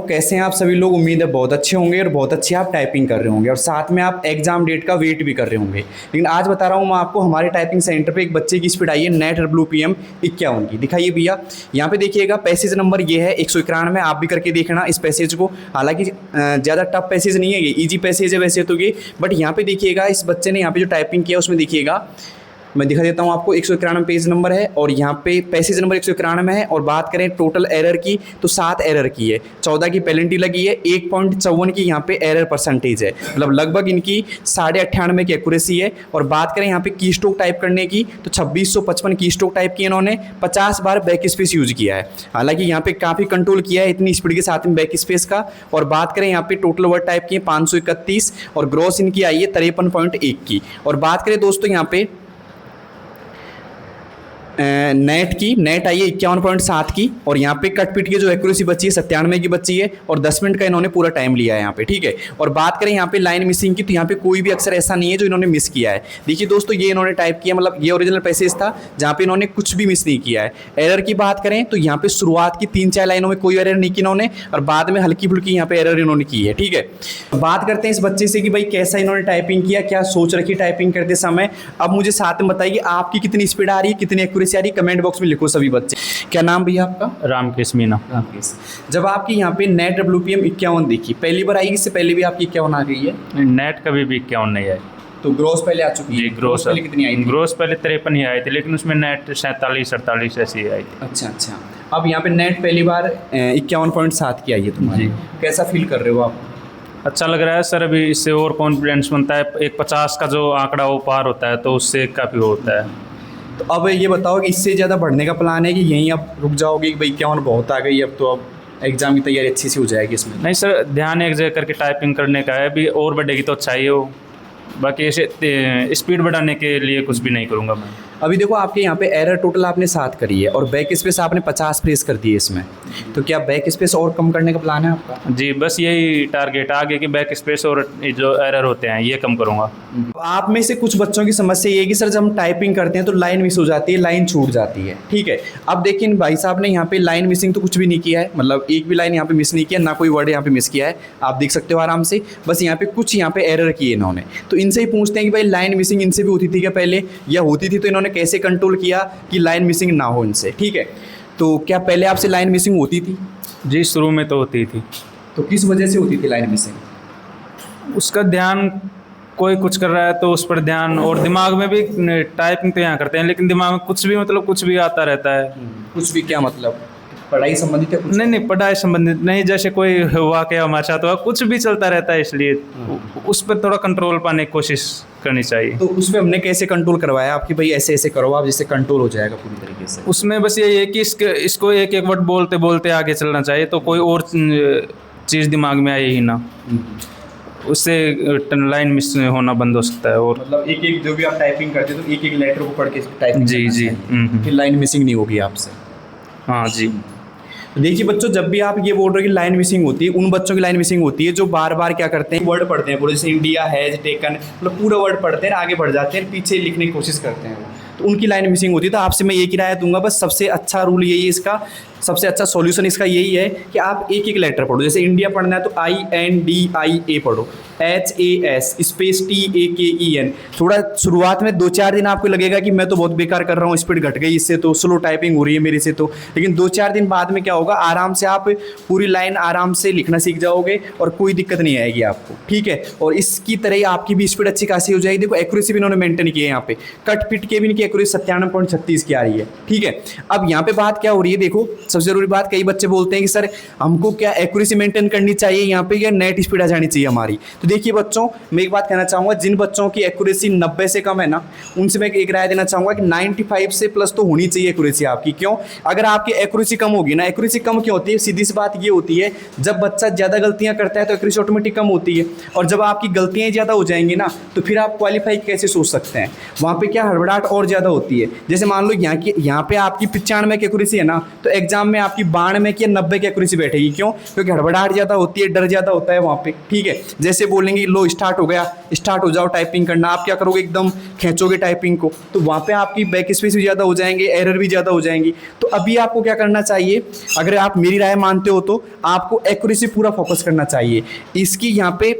कैसे हैं आप सभी लोग। उम्मीद है बहुत अच्छे होंगे और बहुत अच्छी आप टाइपिंग कर रहे होंगे और साथ में आप एग्जाम डेट का वेट भी कर रहे होंगे। लेकिन आज बता रहा हूँ मैं आपको, हमारे टाइपिंग सेंटर पे एक बच्चे की स्पीड आई है नेट WPM 51 की। दिखाइए भैया, यहाँ पे देखिएगा पैसेज नंबर ये है 191। आप भी करके देखना इस पैसेज को। हालांकि ज़्यादा टफ पैसेज नहीं है, ये ईजी पैसेज है वैसे तो ये, बट यहाँ पे देखिएगा इस बच्चे ने यहाँ पे जो टाइपिंग किया उसमें देखिएगा, मैं दिखा देता हूँ आपको। 191 पेज नंबर है और यहाँ पे पैसेज नंबर 191 है। और बात करें टोटल एरर की तो 7 एरर की है, 14 की पेनल्टी लगी है, 1.54 की यहाँ पे एरर परसेंटेज है, मतलब लगभग इनकी 98.5 की एक्यूरेसी है। और बात करें यहाँ पे की स्ट्रोक टाइप करने की तो 2655 की स्ट्रोक टाइप की इन्होंने, 50 बार बैक स्पेस यूज किया है। हालांकि यहाँ पे काफ़ी कंट्रोल किया है इतनी स्पीड के साथ में बैक स्पेस का। और बात करें यहाँ पे टोटल वर्ड टाइप की 531 और ग्रॉस इनकी आई है 53.1 की। और बात करें दोस्तों यहाँ पे नेट आई है 51.7 की। और यहाँ पे कट पिट की जो एक्यूरेसी बची है 97 की बची है और 10 मिनट का इन्होंने पूरा टाइम लिया है यहाँ पे, ठीक है। और बात करें यहाँ पे लाइन मिसिंग की तो यहाँ पे कोई भी अक्षर ऐसा नहीं है जो इन्होंने मिस किया है। देखिए दोस्तों, ये इन्होंने टाइप किया, मतलब ये ओरिजिनल पैसेज था जहाँ पे इन्होंने कुछ भी मिस नहीं किया है। एरर की बात करें तो यहाँ पे शुरुआत की 3-4 लाइनों में कोई एरर नहीं की इन्होंने और बाद में हल्की फुल्की यहाँ पे एरर इन्होंने की है, ठीक है। बात करते हैं इस बच्चे से कि भाई कैसा इन्होंने टाइपिंग किया, क्या सोच रखी टाइपिंग करते समय। अब मुझे साथ में बताइए आपकी कितनी स्पीड आ रही है, कितनी एक्यूरेसी आ रही है, कमेंट बॉक्स लिखो सभी बच्चे। क्या नाम भैया आपका? रामकेश मीना। रामकेश। जब आपकी यहाँ पे नेट WPM 51 देखी, पहली बार आई, इससे पहले भी आपकी 51 आ गई है? नेट कभी भी 51 नहीं आई। तो ग्रोस पहले आ चुकी है? ग्रोस पहले कितनी आई थी? ग्रोस पहले 53 ही आई थी, लेकिन उसमें नेट 47-48 ऐसी आई थी। अच्छा। अब यहाँ पे नेट पहली बार 51.7 की आई है तुम्हारी, कैसा फील कर रहे हो आप? अच्छा लग रहा है सर। अभी इससे और कॉन्फिडेंस बनता है, एक 50 का जो आंकड़ा वो पार होता है तो उससे काफ़ी होता है। तो अब ये बताओ कि इससे ज़्यादा बढ़ने का प्लान है कि यहीं अब रुक जाओगे कि भाई 51 बहुत आ गई, अब तो अब एग्ज़ाम की तैयारी अच्छी सी हो जाएगी इसमें? नहीं सर, ध्यान एक जगह करके टाइपिंग करने का है। अभी और बढ़ेगी तो अच्छा ही हो, बाकी ऐसे स्पीड बढ़ाने के लिए कुछ भी नहीं करूँगा मैं। अभी देखो आपके यहाँ पे एरर टोटल आपने 7 करी है और बैक स्पेस आपने 50 प्रेस कर दी है इसमें, तो क्या बैक स्पेस और कम करने का प्लान है आपका? जी बस यही टारगेट आगे कि बैक स्पेस और जो एरर होते हैं ये कम करूँगा। आप में से कुछ बच्चों की समस्या ये है कि सर जब हम टाइपिंग करते हैं तो लाइन मिस हो जाती है, लाइन छूट जाती है, ठीक है। अब देखिए भाई साहब ने यहाँ पे लाइन मिसिंग तो कुछ भी नहीं किया है, मतलब एक भी लाइन यहाँ पे मिस नहीं किया, ना कोई वर्ड यहाँ पे मिस किया है, आप देख सकते हो आराम से। बस यहाँ पे कुछ यहाँ पे एरर किए इन्होंने, तो इनसे ही पूछते हैं कि भाई लाइन मिसिंग इनसे भी होती थी क्या पहले, या होती थी तो इन्होंने कैसे कंट्रोल किया कि लाइन मिसिंग ना हो इनसे, ठीक है। तो क्या पहले आपसे लाइन मिसिंग होती थी? जी शुरू में तो होती थी। तो किस वजह से होती थी लाइन मिसिंग? उसका ध्यान, कोई कुछ कर रहा है तो उस पर ध्यान, और दिमाग में भी टाइपिंग तो यहाँ करते हैं लेकिन दिमाग में कुछ भी, मतलब कुछ भी आता रहता है। कुछ भी क्या मतलब? पढ़ाई संबंधित है कुछ? नहीं, पढ़ाई संबंधित नहीं, जैसे कोई वाकया हमारे साथ हुआ, कुछ भी चलता रहता है, इसलिए उस पर थोड़ा कंट्रोल पाने की कोशिश करनी चाहिए। तो उसमें हमने कैसे कंट्रोल करवाया आपकी, भाई ऐसे ऐसे करो आप जिससे कंट्रोल हो जाएगा पूरी तरीके से? उसमें बस यही है कि इसको एक एक वर्ड बोलते बोलते आगे चलना चाहिए, तो कोई और चीज़ दिमाग में आए ही ना, उससे लाइन मिस होना बंद हो सकता है। और मतलब एक एक जो भी आप टाइपिंग करते हो तो एक एक लेटर को पढ़ के टाइपिंग जी फिर लाइन मिसिंग नहीं होगी आपसे। हाँ जी। देखिए बच्चों, जब भी आप ये बोल रहे हो कि लाइन मिसिंग होती है, उन बच्चों की लाइन मिसिंग होती है जो बार बार क्या करते हैं, वर्ड पढ़ते हैं पूरे, जैसे इंडिया हैज टेकन, मतलब पूरा वर्ड पढ़ते हैं, आगे बढ़ जाते हैं, पीछे लिखने की कोशिश करते हैं, तो उनकी लाइन मिसिंग होती है। तो आपसे मैं ये की राय दूंगा, बस सबसे अच्छा रूल यही है इसका, सबसे अच्छा सॉल्यूशन इसका यही है कि आप एक एक लेटर पढ़ो। जैसे इंडिया पढ़ना है तो INDIA पढ़ो, HAS स्पेस TAKEN। थोड़ा शुरुआत में 2-4 दिन आपको लगेगा कि मैं तो बहुत बेकार कर रहा हूँ, स्पीड घट गई इससे, तो स्लो टाइपिंग हो रही है मेरे से तो, लेकिन 2-4 दिन बाद में क्या होगा, आराम से आप पूरी लाइन आराम से लिखना सीख जाओगे और कोई दिक्कत नहीं आएगी आपको, ठीक है। और इसकी तरह ही आपकी भी स्पीड अच्छी खासी हो जाएगी। देखो एक्यूरेसी भी इन्होंने मेंटेन की है, यहाँ पे कट पिट के भी इनकी एक्यूरेसी 97.36 की आ रही है, ठीक है। अब यहाँ पे बात क्या हो रही है, देखो सबसे जरूरी बात, कई बच्चे बोलते हैं कि सर हमको क्या एक्यूरेसी मेंटेन करनी चाहिए यहाँ पे या नेट स्पीड आ जानी चाहिए हमारी। तो देखिए बच्चों, मैं एक बात कहना चाहूँगा, जिन बच्चों की एक्यूरेसी 90 से कम है ना, उनसे मैं एक राय देना चाहूँगा कि 95 से प्लस तो होनी चाहिए एक्यूरेसी आपकी। क्यों? अगर आपकी एक्यूरेसी कम होगी ना, एक्यूरेसी कम क्यों होती है, सीधी सी बात ये होती है, जब बच्चा ज़्यादा गलतियाँ करता है तो एक्यूरेसी ऑटोमेटिक कम होती है, और जब आपकी गलतियाँ ज़्यादा हो जाएंगी ना तो फिर आप क्वालिफाई कैसे सोच सकते हैं, वहाँ पर क्या हड़बड़ाहट और ज़्यादा होती है। जैसे मान लो यहाँ पे आपकी 95 की एक्यूरेसी है ना, तो एग्जाम एग्जाम में आपकी 92 की या 90 की एक्यूरेसी बैठेगी। क्यों? क्योंकि हड़बड़ाहट ज़्यादा होती है, डर ज़्यादा होता है वहाँ पे, ठीक है। जैसे बोलेंगे लो स्टार्ट हो गया, स्टार्ट हो जाओ टाइपिंग करना, आप क्या करोगे, एकदम खींचोगे टाइपिंग को, तो वहाँ पे आपकी बैक स्पेस भी ज़्यादा हो जाएंगे, एरर भी ज़्यादा हो जाएंगी। तो अभी आपको क्या करना चाहिए, अगर आप मेरी राय मानते हो तो आपको एक्यूरेसी पूरा फोकस करना चाहिए। इसकी यहाँ पे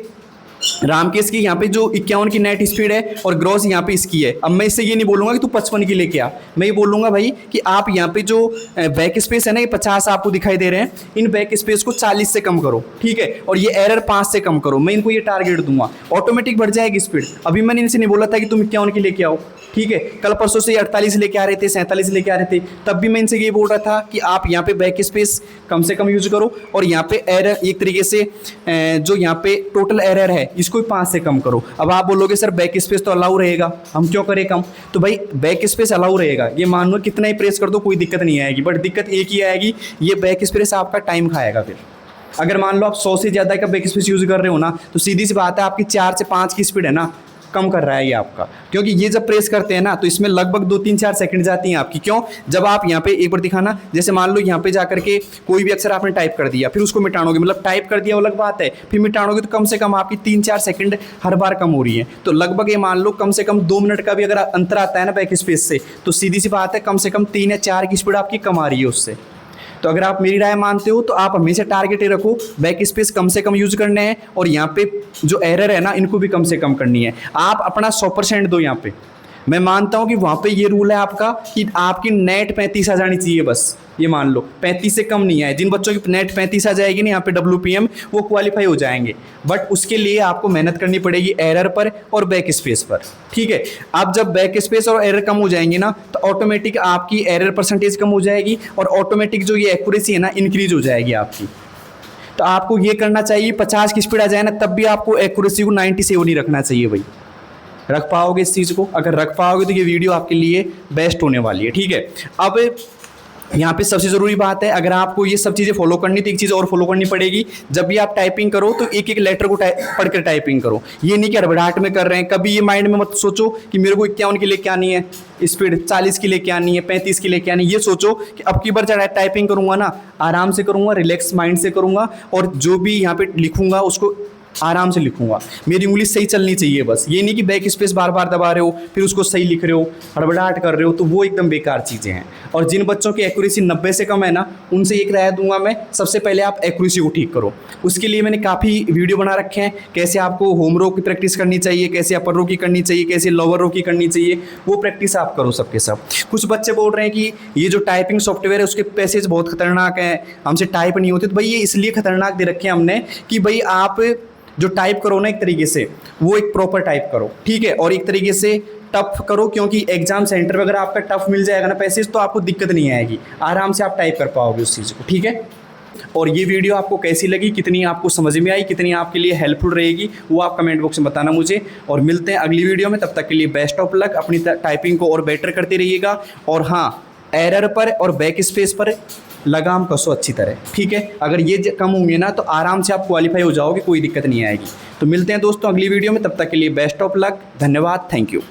रामकेश की यहाँ पे जो 51 की नेट स्पीड है और ग्रॉस यहाँ पे इसकी है। अब मैं इससे ये नहीं बोलूँगा कि तू 55 की लेके आ, मैं ये बोलूँगा भाई कि आप यहाँ पे जो बैक स्पेस है ना, ये 50 आपको दिखाई दे रहे हैं, इन बैक स्पेस को 40 से कम करो, ठीक है, और ये एरर 5 से कम करो। मैं इनको ये टारगेट दूंगा, ऑटोमेटिक बढ़ जाएगी स्पीड। अभी मैंने इनसे नहीं बोला था कि तुम 51 की लेके आओ, ठीक है, कल परसों से 48 लेके आ रहे थे, 47 लेके आ रहे थे, तब भी मैं इनसे ये बोल रहा था कि आप यहाँ पे बैक स्पेस कम से कम यूज करो और यहाँ पे एरर एक तरीके से जो यहाँ पे टोटल एरर है इसको 5 से कम करो। अब आप बोलोगे सर बैक स्पेस तो अलाउ रहेगा, हम क्यों करें कम? तो भाई बैक स्पेस अलाउ रहेगा, ये मान लो कितना ही प्रेस कर दो कोई दिक्कत नहीं आएगी, बट दिक्कत एक ही आएगी, ये बैक स्पेस आपका टाइम खाएगा। फिर अगर मान लो आप 100 से ज़्यादा का बैक स्पेस यूज़ कर रहे हो ना, तो सीधी सी बात है आपकी 4 से 5 की स्पीड है ना, कम कर रहा है ये आपका, क्योंकि ये जब प्रेस करते हैं ना तो इसमें लगभग 2-3-4 सेकंड जाती हैं आपकी। क्यों? जब आप यहाँ पे एक बार दिखाना, जैसे मान लो यहाँ पे जाकर के कोई भी अक्षर आपने टाइप कर दिया, फिर उसको मिटानोगे, मतलब टाइप कर दिया वो अलग बात है, फिर मिटानोगे तो कम से कम आपकी 3-4 सेकंड हर बार कम हो रही है। तो लगभग ये मान लो कम से कम 2 मिनट का भी अगर अंतर आता है ना बैक स्पेस से, तो सीधी सी बात है कम से कम 3 या 4 की स्पीड आपकी कम आ रही है उससे। तो अगर आप मेरी राय मानते हो तो आप हमेशा टारगेट ही रखो, बैक स्पेस कम से कम यूज करने हैं और यहाँ पे जो एरर है ना इनको भी कम से कम करनी है। आप अपना 100% दो यहाँ पे। मैं मानता हूँ कि वहाँ पे ये रूल है आपका कि आपकी नेट 35 आ जानी चाहिए बस, ये मान लो 35 से कम नहीं आए। जिन बच्चों की नेट 35 आ जाएगी ना यहाँ पे WPM, वो क्वालिफाई हो जाएंगे, बट उसके लिए आपको मेहनत करनी पड़ेगी एरर पर और बैक स्पेस पर, ठीक है। अब जब बैक स्पेस और एरर कम हो जाएंगी ना तो ऑटोमेटिक आपकी एरर परसेंटेज कम हो जाएगी और ऑटोमेटिक जो ये एक्यूरेसी है ना इंक्रीज हो जाएगी आपकी। तो आपको ये करना चाहिए 50 की स्पीड आ जाए ना तब भी आपको एक्यूरेसी को 90 से वो नहीं रखना चाहिए भाई। रख पाओगे इस चीज़ को? अगर रख पाओगे तो ये वीडियो आपके लिए बेस्ट होने वाली है, ठीक है। अब यहाँ पे सबसे ज़रूरी बात है, अगर आपको ये सब चीज़ें फॉलो करनी तो एक चीज़ और फॉलो करनी पड़ेगी, जब भी आप टाइपिंग करो तो एक एक लेटर को पढ़कर टाइपिंग करो। ये नहीं कि हड़बड़ाहट में कर रहे हैं। कभी ये माइंड में मत सोचो कि मेरे को 51 के लिए क्या नहीं है स्पीड, 40 के लिए क्या नहीं है, 35 के लिए क्या नहीं। ये सोचो कि अब की बार जब टाइपिंग करूँगा ना आराम से करूँगा, रिलैक्स माइंड से करूँगा और जो भी यहाँ पे लिखूँगा उसको आराम से लिखूंगा। मेरी उंगली सही चलनी चाहिए बस। ये नहीं कि बैक स्पेस बार बार दबा रहे हो फिर उसको सही लिख रहे हो, हड़बड़ाहट कर रहे हो, तो वो एकदम बेकार चीज़ें हैं। और जिन बच्चों की एक्यूरेसी 90 से कम है ना, उनसे एक राय दूंगा मैं, सबसे पहले आप एक्यूरेसी को ठीक करो। उसके लिए मैंने काफ़ी वीडियो बना रखे हैं, कैसे आपको होम रो की प्रैक्टिस करनी चाहिए, कैसे अपर रो की करनी चाहिए, कैसे लोअर रो की करनी चाहिए, वो प्रैक्टिस आप करो सबके सब। कुछ बच्चे बोल रहे हैं कि ये जो टाइपिंग सॉफ्टवेयर है उसके पैसेज बहुत खतरनाक हैं, हमसे टाइप नहीं होते। तो भाई ये इसलिए खतरनाक दे रखे हैं हमने कि भाई आप जो टाइप करो ना एक तरीके से वो एक प्रॉपर टाइप करो, ठीक है, और एक तरीके से टफ करो, क्योंकि एग्जाम सेंटर में अगर आपका टफ मिल जाएगा ना पैसेज तो आपको दिक्कत नहीं आएगी, आराम से आप टाइप कर पाओगे उस चीज़ को, ठीक है। और ये वीडियो आपको कैसी लगी, कितनी आपको समझ में आई, कितनी आपके लिए हेल्पफुल रहेगी, वो आप कमेंट बॉक्स में बताना मुझे। और मिलते हैं अगली वीडियो में, तब तक के लिए बेस्ट ऑफ लक। अपनी टाइपिंग को और बेटर करते रहिएगा और हाँ, एरर पर और बैक स्पेस पर लगाम कसो अच्छी तरह, ठीक है। अगर ये कम होंगे ना तो आराम से आप क्वालिफाई हो जाओगे, कोई दिक्कत नहीं आएगी। तो मिलते हैं दोस्तों अगली वीडियो में, तब तक के लिए बेस्ट ऑफ लक। धन्यवाद, थैंक यू।